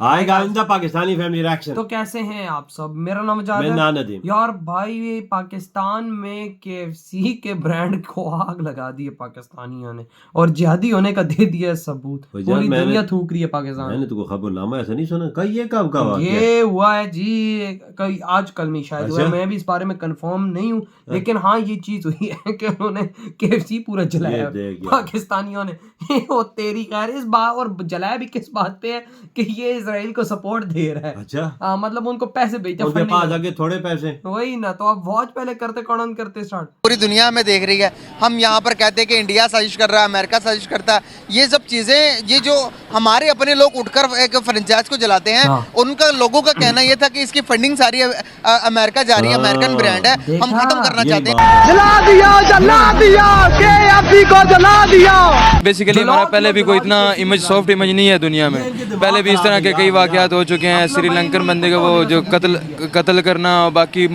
आएगा इनका Pakistani family reaction. तो कैसे हैं आप सब? मेरा नाम जाद मैं है। नानदीम। यार भाई ये पाकिस्तान में KFC के ब्रांड को आग लगा दी है पाकिस्तानियों ने और जिहादी होने का दे दिया सबूत। पूरी दुनिया थूक रही है पाकिस्तान। मैंने तुमको खबरनामा ऐसा नहीं सुना कहीं? ये कब का वाकया? ये हुआ है जी कई आज कल में शायद हुआ है। मैं भी इस बारे में कंफर्म नहीं हूँ, लेकिन हाँ ये चीज हुई है कि उन्होंने KFC पूरा जलाया पाकिस्तानियों ने। वो तेरी खैर इस बात, और जलाया भी किस बात पे है कि ये इजराइल को सपोर्ट दे रहा है। अच्छा मतलब उनको पैसे भेजते उनके पास आगे थोड़े पैसे, वही ना। तो अब वॉच पहले करते कौन करते स्टार्ट, पूरी दुनिया में देख रही है। हम यहाँ पर कहते हैं कि इंडिया साजिश कर रहा है, अमेरिका साजिश करता है। ये सब चीजें, ये जो हमारे अपने लोग उठकर एक फ्रेंचाइज को जलाते हैं, उनका लोगों का कहना ये था कि इसकी फंडिंग सारी अमेरिका जा रही है, अमेरिकन ब्रांड है, हम खत्म करना चाहते हैं। जला दिया KFC को जला दिया। बेसिकली हमारा पहले भी कोई इतना इमेज, सॉफ्ट इमेज नहीं है दुनिया में। पहले भी इस तरह के कई वाकयात हो चुके हैं। श्रीलंकन बंदे का वो जो कत्ल करना, बाकी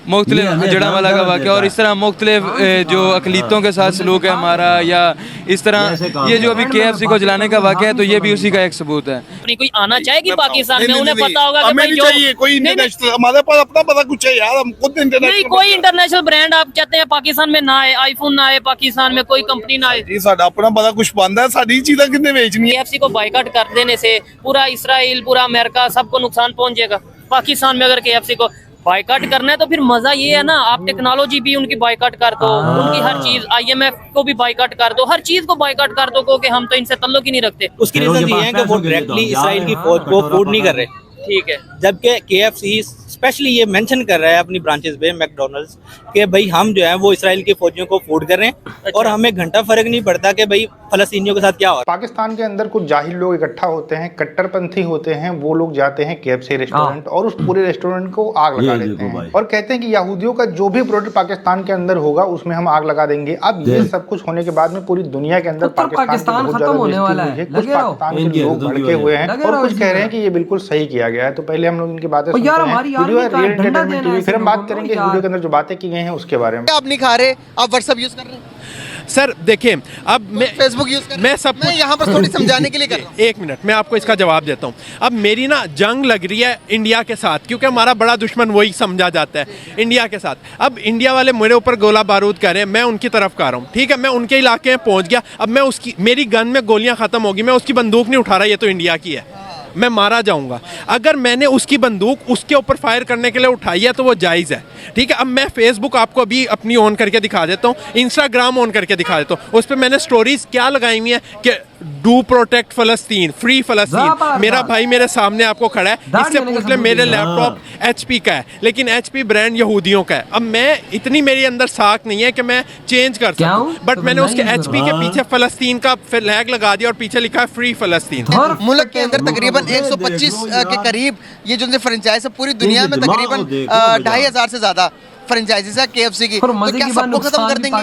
मुख्तलिफ जड़ावाला का वाक़या, और इस तरह मुख्तलिफ जो अकलीतों के साथ सलूक है हमारा, या इस तरह ये जो अभी KFC को जलाने का वाक़या है, तो ये भी उसी का एक सबूत है। कोई आना चाहेगी पाकिस्तान में, उन्हें पता होगा कि भाई चाहिए कोई इंटरनेशनल, हमारे पास अपना पता कुछ है यार, हम खुद इंटरनेशनल नहीं, कोई इंटरनेशनल ब्रांड आप चाहते हैं पाकिस्तान में ना आए, आईफोन ना आए पाकिस्तान में, कोई कंपनी ना आए जी। साडा अपना पता कुछ बंद है, साडी चीज़ें कितने बेचनी है। KFC को बाइकआउट कर देने से पूरा इसराइल, पूरा अमेरिका, सबको नुकसान पहुंचेगा। पाकिस्तान में अगर KFC को बाइकआउट करना है तो फिर मजा ये है ना, आप टेक्नोलॉजी भी उनकी बाइकआउट कर दो, उनकी हर चीज, IMF को भी बाइकआउट कर दो, हर चीज को बाइकआउट कर दो कि हम तो इनसे तल्लुक ही नहीं रखते। उसकी रीजन ये है कि वो डायरेक्टली इसराइल की फौज को फूड नहीं कर रहे, ठीक है, जबकि KFC स्पेशली ये मेंशन कर रहा है अपनी ब्रांचेस पे, मैकडोनल्ड्स, कि भाई हम जो है वो इसराइल के फौजियों को फूड कर रहे हैं और हमें घंटा फर्क नहीं पड़ता कि भाई फलस्तीनियों के साथ क्या हो रहा है। पाकिस्तान के अंदर कुछ जाहिल लोग इकट्ठा होते हैं, कट्टरपंथी होते हैं, वो लोग जाते हैं KFC रेस्टोरेंट और उस पूरे रेस्टोरेंट को आग लगा देते हैं और कहते हैं कि यहूदियों का जो भी प्रोडक्ट पाकिस्तान के अंदर होगा उसमें हम आग लगा देंगे। अब ये सब कुछ होने के बाद में पूरी दुनिया के अंदर पाकिस्तान खत्म होने वाला है। कुछ पाकिस्तान के लोग भड़के हुए हैं और कुछ कह रहे हैं कि ये बिल्कुल सही किया गया है। तो पहले हम लोग इनकी बातें सुनते हैं, फिर हम बात करेंगे वीडियो के अंदर जो बातें की गई हैं उसके बारे में। आप नहीं खा रहे, आप व्हाट्सएप यूज कर रहे हैं सर? देखिए अब मैं फेसबुक यूज कर, मैं सब कुछ यहाँ पर थोड़ी समझाने के लिए कर रहा हूँ। एक मिनट मैं आपको इसका जवाब देता हूँ। अब मेरी ना जंग लग रही है इंडिया के साथ, क्योंकि हमारा बड़ा दुश्मन वही समझा जाता है, इंडिया के साथ। अब इंडिया वाले मेरे ऊपर गोला बारूद कर रहे हैं, मैं उनकी तरफ कर रहा हूँ, ठीक है, मैं उनके इलाके में पहुँच गया। अब मैं उसकी, मेरी गन में गोलियाँ ख़त्म होगी, मैं उसकी बंदूक नहीं उठा रहा, ये तो इंडिया की है, मैं मारा जाऊंगा। अगर मैंने उसकी बंदूक उसके ऊपर फायर करने के लिए उठाई है तो वो जायज़ है, ठीक है। अब मैं फेसबुक आपको अभी अपनी ऑन करके दिखा देता हूँ, इंस्टाग्राम ऑन करके दिखा देता हूँ। उस पर मैंने स्टोरीज क्या लगाई हुई हैं कि डू प्रोटेक्ट फ़लस्तीन, फ्री फ़लस्तीन। मेरा भाई मेरे सामने आपको खड़ा है, इससे पूछ ले, मेरे लैपटॉप HP का है, लेकिन HP ब्रांड यहूदियों का है। अब मैं इतनी मेरे अंदर साख नहीं है कि मैं चेंज कर सकूं, बट मैंने उसके HP के पीछे फ़लस्तीन का फ्लैग लगा दिया और पीछे लिखा है फ्री फ़लस्तीन। मुल्क के अंदर तकरीबन 125 के करीब ये जो फ्रेंचाइज है, पूरी दुनिया में तकरीबन 2500 से ज्यादा फ्रेंचाइजीज है KFC की। तो क्या सबको खत्म कर देंगे?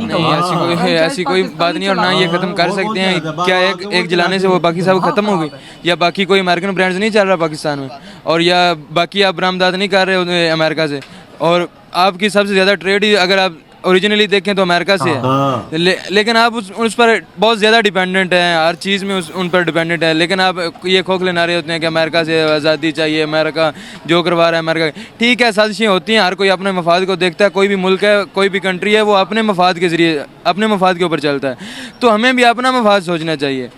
नहीं, ऐसी कोई बात नहीं, और ना ये खत्म कर सकते हैं। क्या एक जलाने से वो बाकी सब खत्म हो गई? या बाकी कोई अमेरिकन ब्रांड्स नहीं चल रहा पाकिस्तान में, और या बाकी आप बरामदात नहीं कर रहे अमेरिका से, और आपकी सबसे ज़्यादा ट्रेड ही अगर आप ओरिजिनली देखें तो अमेरिका से है। लेकिन आप उस पर बहुत ज़्यादा डिपेंडेंट हैं, हर चीज़ में उन पर डिपेंडेंट है। लेकिन आप ये खोखले नारे होते हैं कि अमेरिका से आज़ादी चाहिए, अमेरिका जो करवा रहा है अमेरिका, ठीक है, साजिशें होती हैं, हर कोई अपने मफाद को देखता है। कोई भी मुल्क है, कोई भी कंट्री है, वो अपने मफाद के ज़रिए, अपने मफाद के ऊपर चलता है। तो हमें भी अपना मफाद सोचना चाहिए।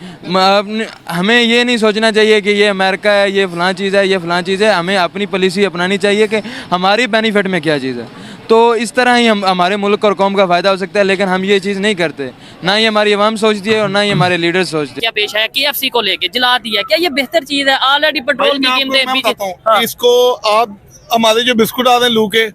हमें ये नहीं सोचना चाहिए कि ये अमेरिका है, ये फ़लाँ चीज़ है, ये फ़लाँ चीज़ है। हमें अपनी पॉलिसी अपनानी चाहिए कि हमारी बेनिफिट में क्या चीज़ है। तो इस तरह ही हमारे मुल्क और कौम का फ़ायदा हो सकता है, लेकिन हम ये चीज़ नहीं करते, ना ही हमारी अवाम सोचती है और ना ही हमारे लीडर सोचते हैं। क्या पेश है KFC को लेके जला दिया, क्या ये बेहतर चीज है? ऑलरेडी पेट्रोल की कीमतें, इसको आप हमारे जो बिस्कुट आ रहे हैं लू के,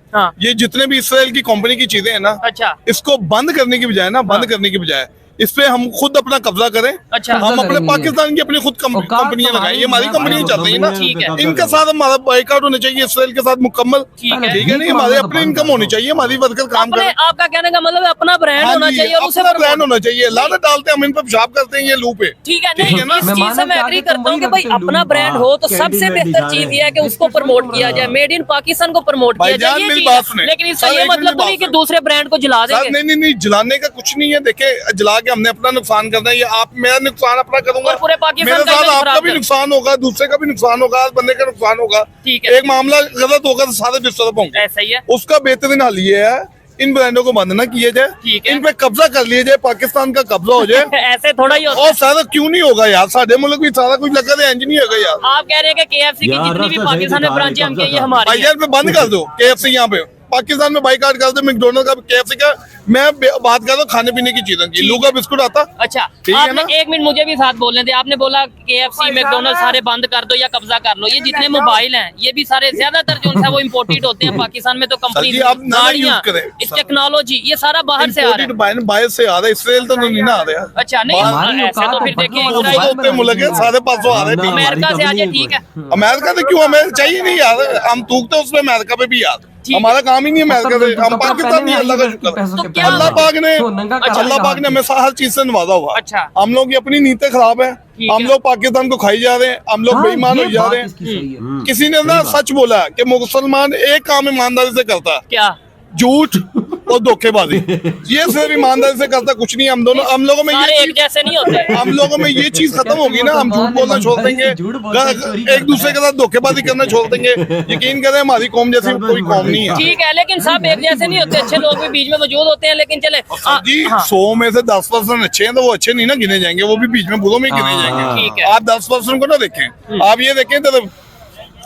ये जितने भी इसराइल की कंपनी की चीजें हैं ना, अच्छा, इसको बंद करने की बजाय ना, बंद करने की बजाय इस पे हम खुद अपना कब्जा करें। अच्छा, हम अपने पाकिस्तान की अपनी खुद कंपनियां लगाएं, ये हमारी कंपनियां चल रही है ना, ठीक है। इनके साथ हमारा बाइकआउट होना चाहिए, इसराइल के साथ मुकम्मल, ठीक है नहीं, हमारे अपने इनकम होनी चाहिए, हमारी वर्कर काम करें। आपका कहने का मतलब अपना ब्रांड होना चाहिए और उसे ब्रांड होना चाहिए। लानत डालते हैं हम इन पर, पेशाब करते हैं ये लू पे, ठीक है नहीं, इस चीज से मैं एग्री करता हूँ कि भाई अपना ब्रांड हो तो सबसे बेहतर चीज ये है कि उसको प्रमोट किया जाए, मेड इन पाकिस्तान को प्रमोट किया जाए। लेकिन इसका ये मतलब नहीं कि दूसरे ब्रांड को जला देंगे। नहीं, जलाने का कुछ नहीं है। देखे, जला कि हमने अपना नुकसान करना है, ये आप मेरा नुकसान अपना करूंगा, और पूरे पाकिस्तान मेरे का साथ इमेज आपका खराब भी कर- नुकसान होगा, दूसरे का भी नुकसान होगा, हर बंदे का नुकसान होगा। ठीक है। एक मामला गलत होगा तो सारे डिस्टर्ब होंगे। ऐसा ही है। उसका बेहतरीन हल ये है, इन ब्रांडों को बंद ना किया जाए, ठीक है। इन पे कब्जा कर लिया जाए, पाकिस्तान का कब्जा हो जाए। ऐसे थोड़ा ही होता और है। सारा क्यों नहीं होगा यार, साढ़े मुल्क भी सारा कुछ लगा है, इंज नहीं होगा यार। आप कह रहे हैं कि KFC की यार, जितनी भी रास्ता सही पाकिस्तान में दिखा रहे, ब्रांचें हमकी हैं, ये कब्जा हमारी भाई हैं। यार पे बंद कर दो KFC यहाँ पे, पाकिस्तान में बाइकाट कर दो मैकडोनल्ड का, KFC का। मैं बात कर रहा हूँ खाने पीने की चीजों की, लूगा बिस्कुट आता। अच्छा, ठीक है आपने ना? 1 मिनट मुझे भी साथ बोलने थे। आपने बोला KFC मैकडोनल्ड सारे बंद कर दो या कब्जा कर लो। ये जितने मोबाइल हैं ये भी सारे ज्यादातर जो है वो इम्पोर्टेड होते हैं पाकिस्तान में। तो कंपनी जी, आप ना गाड़ियाँ, यूज करें। इस टेक्नोलॉजी ये सारा बाहर से आ रहा है। बाहर से आ रहा है, इसराइल तो नहीं ना आ रहा है। अच्छा नहीं, हमारी ऐसे तो औकात फिर है, देखिए पतलों को इसराइल- मोबाइल मुल्क है, साढ़े 500 आ रहे हैं। अमेरिका से आ जाए, ठीक है। अमेरिका तो क्यों, हमें चाहिए नहीं यार, हम थूकते उसमें अमेरिका पे भी यार, ठीक है। हमारा काम ही नहीं अमेरिका से, हम पाकिस्तान नहीं। अल्लाह का शुक्र है, तो क्या अल्लाह पाक ने अच्छा, अल्लाह पाक ने हमें हर चीज से नवाजा हुआ। अच्छा। हम लोग की अपनी नीयतें खराब है, ठीक हम है। लोग पाकिस्तान को खाई जा रहे हैं, हम लोग बेईमान हो जा रहे हैं। किसी ने ना सच बोला कि मुसलमान एक काम ईमानदारी से करता है, क्या? झूठ और धोखेबाजी। ये सिर्फ ईमानदारी से करता, कुछ नहीं। हम लोगों में सारे ये एक जैसे नहीं होते। हम लोगों में ये चीज खत्म होगी ना, हम झूठ बोलना छोड़ देंगे, एक दूसरे के साथ धोखेबाजी करना छोड़ देंगे। यकीन करें हमारी कौम जैसी कोई कौम नहीं है। ठीक है, लेकिन सब एक जैसे नहीं होते। अच्छे लोग भी बीच में मौजूद होते हैं, लेकिन चले जी, 100 में से 10% अच्छे हैं, तो वो अच्छे नहीं ना गिने जाएंगे, वो भी बीच में बुरों में गिने जाएंगे। ठीक है। आप 10% को ना देखें, आप ये देखें तो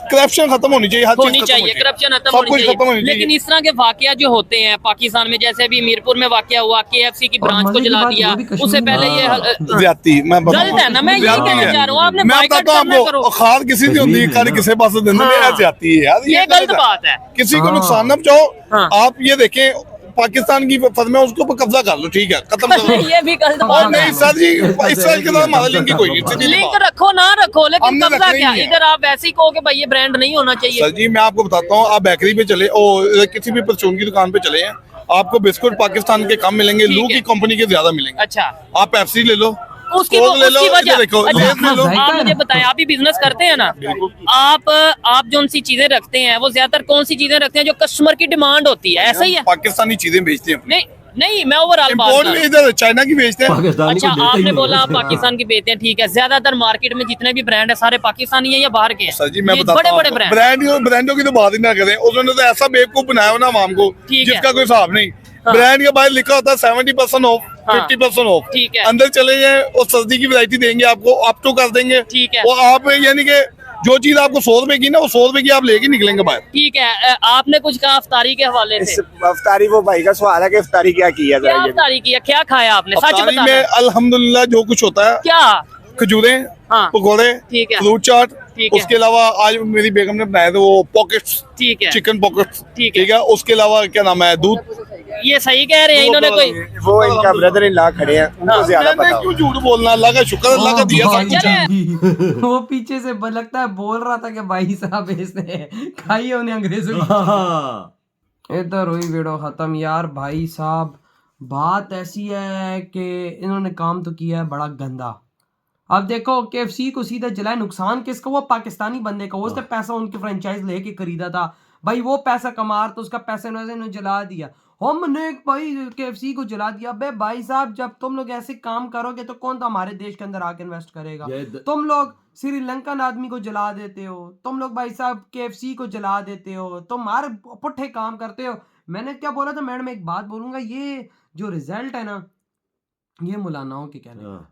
करप्शन खत्म होनी चाहिए, हर चीज होनी खत्म चाहिए, होनी करप्शन खत्म सब होनी कुछ खत्म होनी चाहिए। लेकिन चाहिए। इस तरह के वाकया जो होते हैं पाकिस्तान में, जैसे अभी मीरपुर में वाकया हुआ, KFC की ब्रांच को मजे की जला बात दिया, वो भी कश्मीर उससे में। पहले ये ज्यादती मैं गलत है ना, मैं यही ज्यादती कहना है। चाह रहा हूँ। आपने मैं बाइकाट बताता हूँ करना करो। आपको, खाद किसी की होती है, कर किसी पास देने में, हाँ। ऐसे आती है यार, ये गलत बात है। किसी को हाँ। नुकसान ना पहुंचाओ। हाँ। आप ये देखें, पाकिस्तान की फर्म है, उसके ऊपर कब्जा कर लो, ठीक है, खत्म कर लो। ये भी गलत और बात नहीं है। सर जी, इसराइल के साथ हमारा लिंक ही कोई नहीं, सीधी सी लिंक बात। रखो ना रखो, लेकिन हमने कब्जा रखना ही क्या? नहीं है। इधर आप वैसे ही कहो कि भाई ये ब्रांड नहीं होना चाहिए। सर जी मैं आपको बताता हूँ, आप बेकरी पे चले और किसी भी परचून की दुकान पे चले हैं, आपको बिस्कुट पाकिस्तान के कम मिलेंगे, ठीक लू है। की कंपनी के ज्यादा मिलेंगे। अच्छा, आप पेप्सी ले लो, उसकी कोक ले लो, उसकी इधर वजह। देखो, अच्छा, लेज ले लो। आप मुझे बताएं, आप भी बिजनेस करते हैं ना, आप जो सी चीजें रखते हैं वो ज्यादातर कौन सी चीजें रखते हैं जो कस्टमर की डिमांड होती है? ऐसा ही है? पाकिस्तानी चीजें बेचते हैं, नहीं नहीं, मैं ओवरऑल बात इम्पोर्ट कर भी रहा हूँ। इधर चाइना की बेचते हैं। पाकिस्तानी अच्छा, को देते ही आपने नहीं। बोला आप पाकिस्तान की बेचते हैं, ठीक है। ज्यादातर मार्केट में जितने भी ब्रांड है सारे पाकिस्तानी है या बाहर के हैं? सर जी मैं ये बताता बड़े हूँ बड़े आपको, ब्रांड। ब्रांडों की तो बात ही ना करें, उन्होंने तो ऐसा बेवकूफ बनाया हुआ ना आवाम को, ठीक है। जिसका कोई हिसाब नहीं। हाँ। ब्रांड के बाहर लिखा होता है 70% ऑफ, हाँ। 50% ऑफ, ठीक है। अंदर चले जाए और सर्दी की वैरायटी देंगे आपको, अप टू कर देंगे। ठीक है। वो आप यानी कि जो चीज आपको 100 रुपए की ना, वो 100 रुपए की आप लेके निकलेंगे बाहर। ठीक है। आपने कुछ कहा अफ्तारी के हवाले से? अफ्तारी, वो भाई का सवाल है कि अफ्तारी क्या किया क्या जाए। अफ्तारी किया, क्या खाया आपने? सच अफ्तारी बता। में अल्हम्दुलिल्लाह जो कुछ होता है, क्या? खजूरें, हाँ। पकौड़े, ठीक है। फ्रूट चाट, ठीक है। उसके अलावा आज मेरी बेगम ने बनाए थे वो पॉकेट्स, ठीक है। चिकन पॉकेट्स, ठीक है। ठीक है। उसके अलावा क्या नाम है, दूध। ये सही कह रहे हैं इन्होंने कोई? वो इनका ब्रदर इन ला खड़े हैं, उनको ज्यादा मैंने पता क्यों झूठ बोलना, अल्लाह का शुक्र, अल्लाह का दिया सब कुछ है। वो पीछे से लगता है बोल रहा था कि भाई साहब इसने खाई उन्हें अंग्रेजों की। हाँ। इधर हुई वीडियो खत्म यार। भाई साहब बात ऐसी है कि इन्होंने काम तो किया है बड़ा गंदा। अब देखो KFC को सीधा जलाए, नुकसान किसका? वो पाकिस्तानी बंदे का, उसने पैसा उनकी फ्रेंचाइज लेके खरीदा था भाई, वो पैसा कमा तो उसका पैसा इन्होंने जला दिया। हमने भाई KFC को जला दिया। बे भाई साहब जब तुम लोग ऐसे काम करोगे तो कौन तो हमारे देश के अंदर आके इन्वेस्ट करेगा? तुम लोग श्रीलंकन आदमी को जला देते हो, तुम लोग भाई साहब KFC को जला देते हो, तुम हर पुट्ठे काम करते हो। मैंने क्या बोला था मैडम, एक बात बोलूंगा, ये जो रिजल्ट है ना, ये मौलानाओं के कहने का।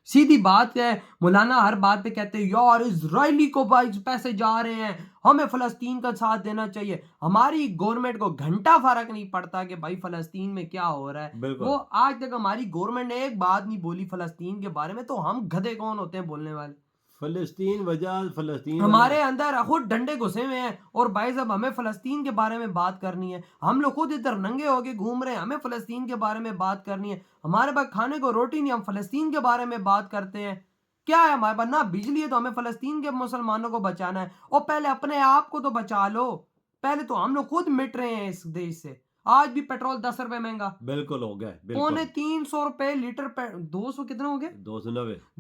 सीधी बात है, मौलाना हर बात पे कहते हैं यार इजरायली को भाई पैसे जा रहे हैं, हमें फलस्तीन का साथ देना चाहिए। हमारी गवर्नमेंट को घंटा फर्क नहीं पड़ता कि भाई फलस्तीन में क्या हो रहा है। वो आज तक हमारी गवर्नमेंट ने एक बात नहीं बोली फलस्तीन के बारे में, तो हम गधे कौन होते हैं बोलने वाले? फलस्तीन वजह फलस्तीन हमारे अंदर खुद डंडे घुसे हुए हैं और भाई साहब हमें फलस्तीन के बारे में बात करनी है। हम लोग खुद इधर नंगे होके घूम रहे हैं, हमें फलस्तीन के बारे में बात करनी है। हमारे पास खाने को रोटी नहीं, हम फलस्तीन के बारे में बात करते हैं। क्या है हमारे पास? ना बिजली है, तो हमें फलस्तीन के मुसलमानों को बचाना है। और पहले अपने आप को तो बचा लो, पहले तो हम लोग खुद मिट रहे हैं इस देश से। आज भी पेट्रोल 10 रुपए महंगा, बिल्कुल हो गया, पौने 300 रुपए लीटर। 200 कितने हो गए?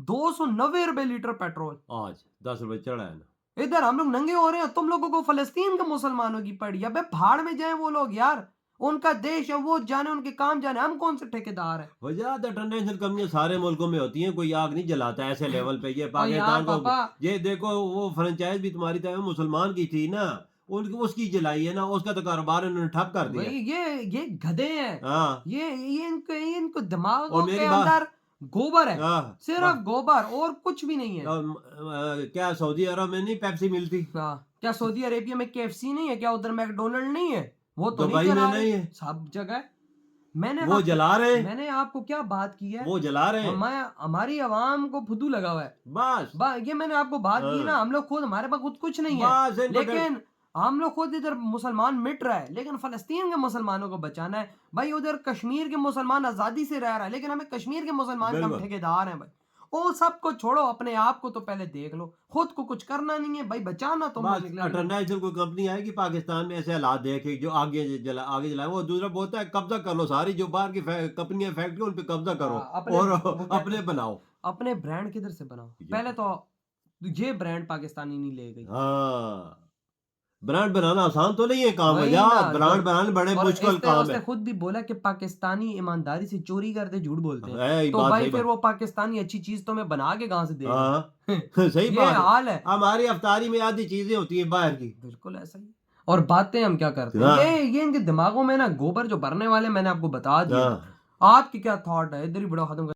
290 रुपए लीटर पेट्रोल आज 10 रुपए चढ़ा है ना। इधर हम लोग नंगे हो रहे हैं, तुम लोगों को फलस्तीन के मुसलमानों की पड़ी। अबे भाड़ में जाए वो लोग यार, उनका देश है, वो जाने, उनके काम जाने, हम कौन से ठेकेदार हैं? वजह इंटरनेशनल कंपनियां सारे मुल्कों में होती हैं, कोई आग नहीं जलाता ऐसे लेवल पे। ये पाकिस्तान को ये देखो, वो फ्रेंचाइज भी तुम्हारी तरह मुसलमान की थी ना, उनकी उसकी जलाई है ना, उसका तो कारोबार इन्होंने ठप कर दिया। ये गधे हैं। हाँ, ये इनको दिमाग और के मेरी अंदर गोबर है, हाँ, सिर्फ गोबर और कुछ भी नहीं है। क्या सऊदी अरब में नहीं पेप्सी मिलती? क्या सऊदी अरेबिया में KFC नहीं है? क्या उधर मैकडोनल्ड नहीं है? वो तो दुबई में नहीं है, सब जगह। मैंने वो जला रहे हैं। मैंने आपको क्या बात की है? वो जला रहे हैं। हमारी आवाम को फुदू लगा हुआ है बस। ये मैंने आपको बात की ना, हम लोग खुद, हमारे पास खुद कुछ नहीं है, लेकिन हम लोग खुद इधर मुसलमान मिट रहा है, लेकिन फलस्तीन के मुसलमानों को बचाना है भाई। उधर कश्मीर के मुसलमान आजादी से रह रहा है, लेकिन हमें कश्मीर के मुसलमान हम ठेकेदार हैं भाई। वो सबको छोड़ो, अपने आप को तो पहले देख लो, खुद को कुछ करना नहीं है भाई, बचाना तो इंटरनेशनल कोई कंपनी आएगी पाकिस्तान में ऐसे हालात देखे जो आगे जलाए, वो दूसरा बोलता है कब्जा कर लो सारी, जो बाहर की कंपनियां फैक्ट्री उन पे कब्जा करो और अपने बनाओ, अपने ब्रांड किधर से बनाओ। पहले तो ये ब्रांड पाकिस्तानी नहीं ले गई। हाँ, ब्रांड बनाना आसान तो नहीं है काम है यार, ब्रांड बनाना बड़े मुश्किल काम है। उसने खुद भी बोला कि पाकिस्तानी ईमानदारी से चोरी करते, झूठ बोलते हैं, तो भाई फिर वो पाकिस्तानी अच्छी चीज तो मैं बना के कहां से देगा? सही बात हाल है। हमारी अफ्तारी में आधी चीजें होती है बाहर की। बिल्कुल ऐसा ही। और बातें हम क्या करते हैं, ये इनके दिमागों में ना गोबर जो भरने वाले, मैंने आपको बता दिया। आपकी क्या थॉट है? इधर ही बड़ा खत्म।